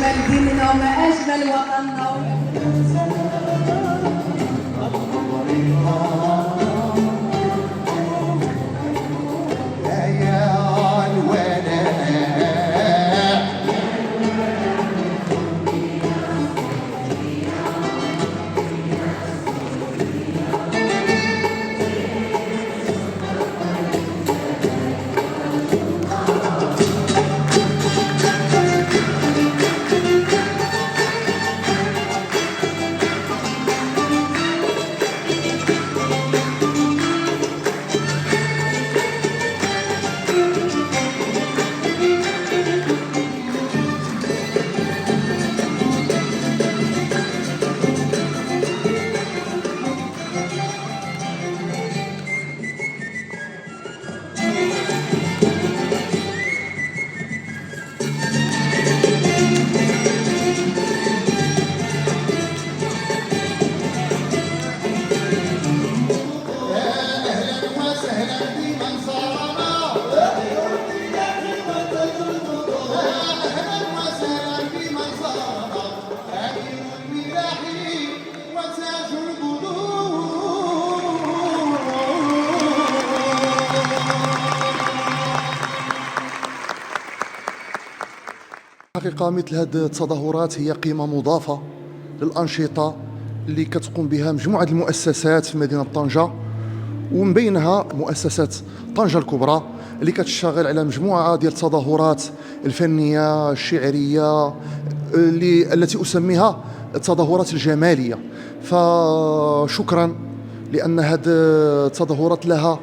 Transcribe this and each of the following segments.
أجمل ديننا وما أجمل وطننا. حقيقة مثل هذه التظاهرات هي قيمة مضافة للأنشطة اللي كتقوم بها مجموعة المؤسسات في مدينة طنجة، ومن بينها مؤسسة طنجة الكبرى اللي كتشتغل على مجموعة ديال التظاهرات الفنية الشعرية التي أسميها التظاهرات الجمالية. فشكرا، لأن هذه التظاهرات لها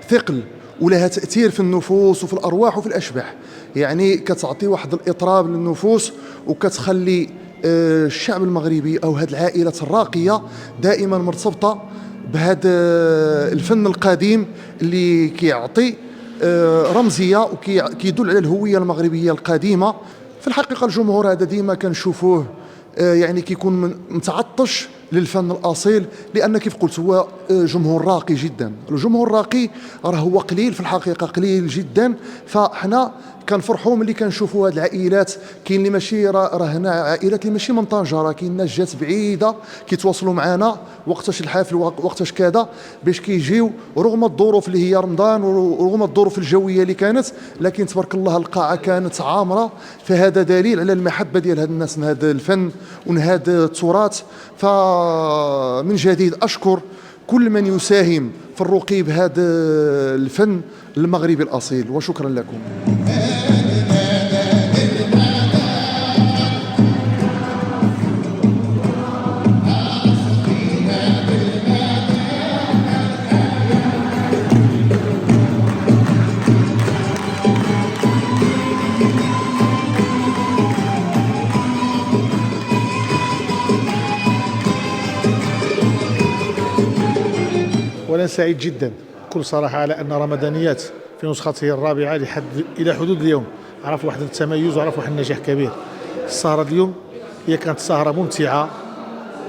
ثقل ولها تأثير في النفوس وفي الأرواح وفي الأشباح، يعني كتعطي واحد الإطراب للنفوس وكتخلي الشعب المغربي أو هذه العائلة الراقية دائما مرتبطة بهذا الفن القديم اللي كيعطي رمزية وكيدل على الهوية المغربية القديمة. في الحقيقة الجمهور هذا ديما كنشوفوه يعني كيكون متعطش للفن الأصيل، لأن كيف قلت هو جمهور راقي جدا. الجمهور الراقي راه هو قليل في الحقيقة، قليل جدا. فاحنا كنفرحوا ملي كنشوفوا هاد العائلات. كاين اللي ماشي راه هنا عائلات اللي ماشي من طنجة، راه كاين ناس جات بعيدة كيتواصلوا معنا وقتاش الحفل وقتاش كذا باش كيجيو رغم الظروف اللي هي رمضان ورغم الظروف الجوية اللي كانت، لكن تبارك الله القاعة كانت عامرة. فهذا دليل على المحبة ديال هاد الناس من هذا الفن ومن هذا التراث. فمن جديد أشكر كل من يساهم في الرقي بهذا الفن المغربي الأصيل، وشكرا لكم. وأنا سعيد جدا بكل صراحة على أن رمضانيات في نسخته الرابعة إلى حدود اليوم عرف واحد التميز وعرف واحد النجاح كبير. السهرة اليوم هي كانت سهرة ممتعة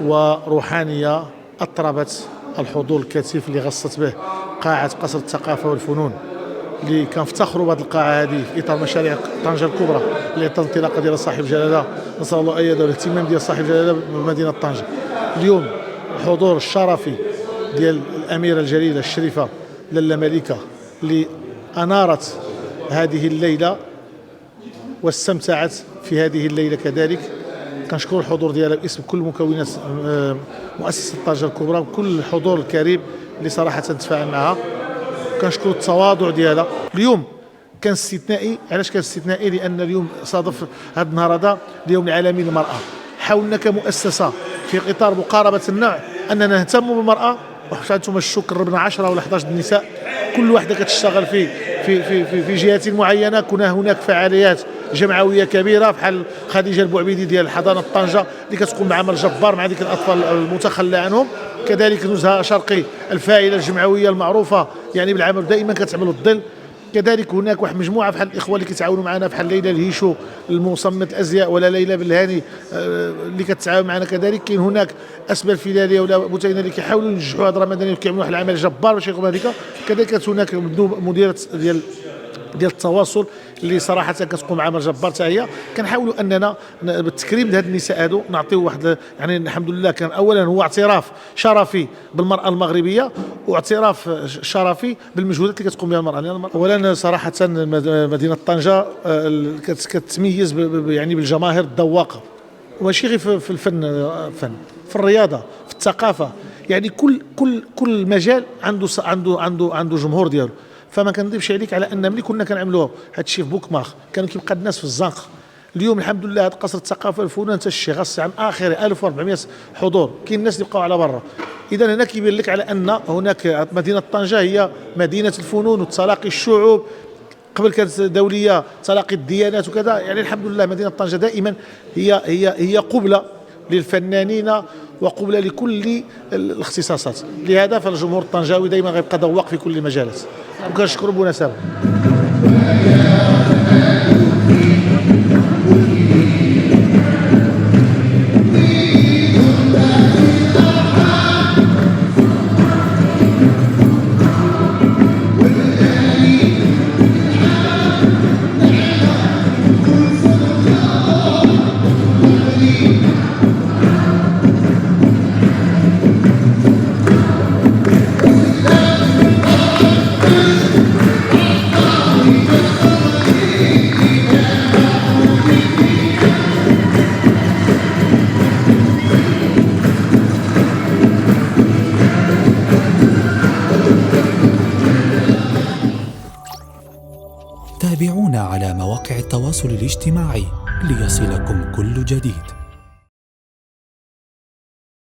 وروحانية أطربت الحضور الكثيف اللي غصت به قاعة قصر الثقافة والفنون، اللي كنفتخروا بهذه القاعة هذه في إطار مشاريع طنجة الكبرى اللي عطى الانطلاقة ديال صاحب الجلالة نسأل الله أيده والاهتمام ديال صاحب الجلالة بمدينة طنجة. اليوم الحضور الشرفي ديال الأميرة الجليلة الشريفة لاله ملكة اللي أنارت هذه الليلة واستمتعت في هذه الليلة كذلك. كنشكر الحضور ديالها باسم كل مكونات مؤسسة طنجة الكبرى وكل الحضور الكريم اللي صراحة تفاعل معها. كنشكر التواضع ديالها. اليوم كان استثنائي. علاش كان استثنائي؟ لأن اليوم صادف هذا النهار هذا اليوم العالمي للمرأة. حاولنا كمؤسسة في إطار مقاربة النوع أننا نهتم بالمرأة. وحتى انتم الشكر ربنا 10 ولا 11 نساء كل وحده كتشتغل في جهات معينه. كنا هناك فعاليات جمعويه كبيره بحال خديجه البوعبيدي ديال حضانه طنجه اللي كتقوم بعمل جبار مع ديك الاطفال المتخلى عنهم. كذلك نزهه شرقي الفاعله الجمعويه المعروفه يعني بالعمل دائما كتعمل الظل. كذلك هناك واحد مجموعه بحال الاخوه اللي كيتعاونوا معنا بحال ليلى الهيشو المصمت الازياء ولا ليلى بالهاني اللي كتعاون معنا. كذلك كاين هناك اسباب الفيداليه ولا بوتينا اللي كيحاولوا ينجحوا هذا رمضان وكيعملوا واحد العمل جبار باش يقوم بهذيك. كذلك هناك مديره ديال ديال التواصل اللي صراحه كتقوم عمل جبار حتى هي. كنحاولوا اننا بالتكريم لهاد النساء هادو نعطيو واحد يعني الحمد لله كان اولا هو اعتراف شرفي بالمراه المغربيه واعتراف شرفي بالمجهودات اللي كتقوم بها المراه. اولا صراحه مدينه طنجه كتتميز يعني بالجماهير الذواقه، وماشي غير في الفن، في الرياضه، في الثقافه، يعني كل مجال عنده جمهور ديالو. فما كنضيفش عليك على ان ملي كنا كنعملوا هذا الشيء في بوكماخ كانوا كيبقى الناس في الزنقه. اليوم الحمد لله هذا قصر الثقافه والفنون انت الشيء غاص عن اخره 1400 حضور، كاين الناس اللي بقاو على برا. اذا هنا كيبين لك على ان هناك مدينه طنجه هي مدينه الفنون وتلاقي الشعوب، قبل كانت دوليه تلاقي الديانات وكذا. يعني الحمد لله مدينه طنجه دائما هي قبله للفنانين وقبله لكل الاختصاصات. لهذا فالجمهور الطنجاوي دائما غيبقى ذواق في كل المجالات. كنشكروا بمناسبه. تابعونا على مواقع التواصل الاجتماعي ليصلكم كل جديد.